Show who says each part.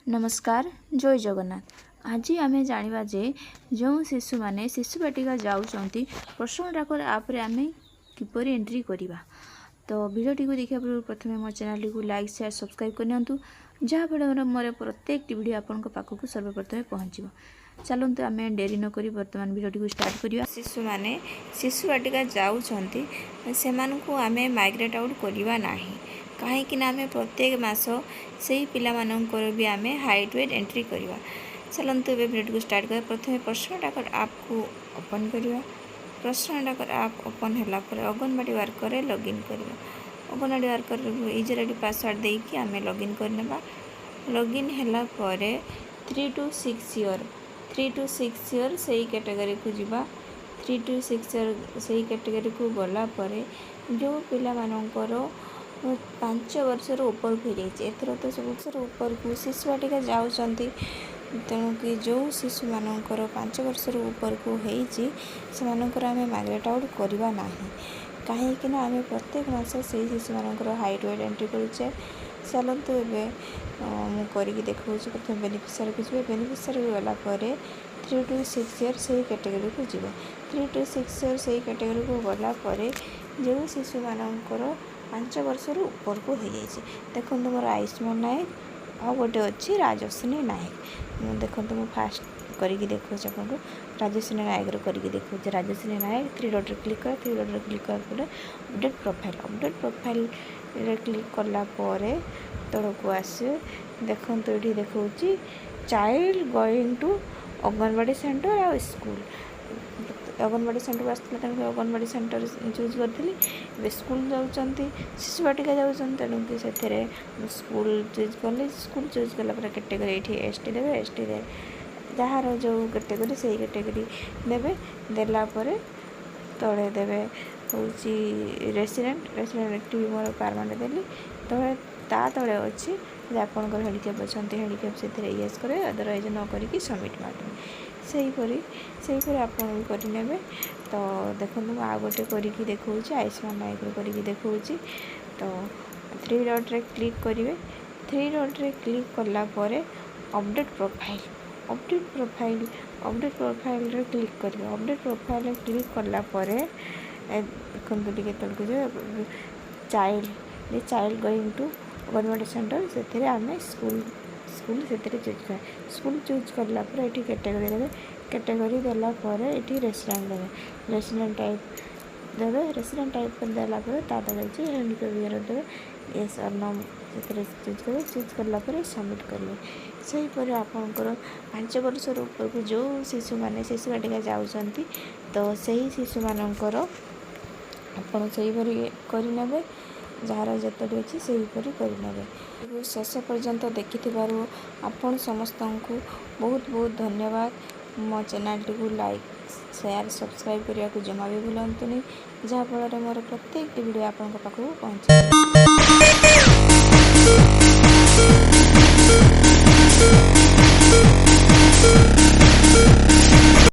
Speaker 1: नमस्कार जय जगन्नाथ। आज आम जाना जे जो शिशु मैंने शिशु बाटिका जाऊँच पर्सनल ट्रैकर आप आम किपर एंट्री करवा। तो भिडियोटी को देखा पूर्व प्रथम मो चैनल को लाइक शेयर सब्सक्राइब करनी जहाँफल मोर प्रत्येक वीडियो आपण पाखक सर्वप्रथम पहुँच। चलते आम डेरी नक बर्तमान भिडियोटी को स्टार्ट करवा। शिशु मैंने शिशु बाटिका जाऊँच से आम माइग्रेट आउट करवा ना कहीं आम प्रत्येक मास से पिला मानकर भी आम हाइट वेट एंट्री करवा। चलते भिडियो को स्टार्ट कर। प्रथम पर्सनल ट्रैकर आप को ओपन करवा। पर्सनल ट्रैकर आप ओपन होगापर अंगनवाड़ी वर्कर लॉगिन करवा। अंगनवाड़ी वर्कर इजी रेडी पासवर्ड देकी आम लॉगिन करनेबा। लॉगिन होला परे 3 to 6 ईयर से कैटेगरी को जीवा। 3 to 6 ईयर से कैटेगरी को गला परे जो पिला मानकर 5 वर्ष ऊपर को एथर तो सब वर्ष ऊपर को शिशु बाटिका जाऊँच तेणुक जो शिशु मानकर 5 वर्ष ऊपर को होकर आम माइग्रेट आउट करवा ना कहीं आम प्रत्येक मास से शिशु मानकर हाइट वेट एंट्री करुचे। चलते एवं करके देखा प्रथम बेनिफिशियरी को जी। बेनिफिशियरी को गलापर 3 to 6 ईयर से कैटेगरी को जीव। 3 to 6 ईयर से कैटेगरी को गलापर जो शिशु मानकर 5 वर्ष ऊपर को हो जाए। देखो मोर आयुष्मान नायक आ गोटे अच्छी राजस्विनी नायक। देखो मुझे फास्ट करके देखो आपको राजस्विनी नायक करके देखो। राजस्विनी नायक 3 डॉट क्लिक कर। 3 डॉट क्लिक कर अपडेट प्रोफाइल क्लिक कलापर तौक को आसे। देखो ये देखो child going to anganwadi centre आ स्कूल। अंगनवाड़ी सेंटर को आसला अंगनवाड़ी सेंटर चूज करी। स्कूल जाऊँच शिशु बाटिका जाऊँच तेणुक से स्कूल चूज कले। स्कूल चूज कलापर कैटेगरी ये एस टी देवे। एस टी दे जार जो कैटेगरी से कैटेगरी देवे। देलापर तले देवे हूँ रेसिडेंट मोर पारमानेंट देली तले ता तले अच्छी आपंकर हेलिकैप अच्छा हेलिकैप से येस करे अदरवाइज न करके सबमिट मारदेवे। से आप भी तो देखो आ गोटे करके देखा आयुष्मान नायक करके देखा। तो 3 डॉट रे क्लिक करेंगे। 3 डॉट रे क्लिक कलापर अपडेट प्रोफाइल रे क्लिक करेंगे। अपडेट प्रोफाइल रे क्लिक कलापर देखो टे तौक जो child going to anganwadi centre से आम स्कूल से चूज कर। स्कूल चूज कलापर ये कैटेगरी देवे। कैटेगरी देलापर ये रेसिडेंट देवे। रेसिडेंट टाइप देवे। रेसिडेंट टाइप कर देलापर तले हेलिकैप देवे। येस और नो से चूज करेंगे। चूज कलापर सबमिट करेंगे। सहीपर आपंकर 5 वर्ष ऊपर को जो शिशु मैंने शिशु बाटिका जाऊँच तो सही शिशु मानकर आपड़ से करे जार जतटी अच्छी से करेंगे। शेष पर्यंत देखि आपण समस्त को बहुत बहुत धन्यवाद। मो चैनल टी को लाइक शेयर सब्सक्राइब करने को जमा भी भूलतुनि जहाँफल मोर प्रत्येक वीडियो आपण पाखक पहुँचे।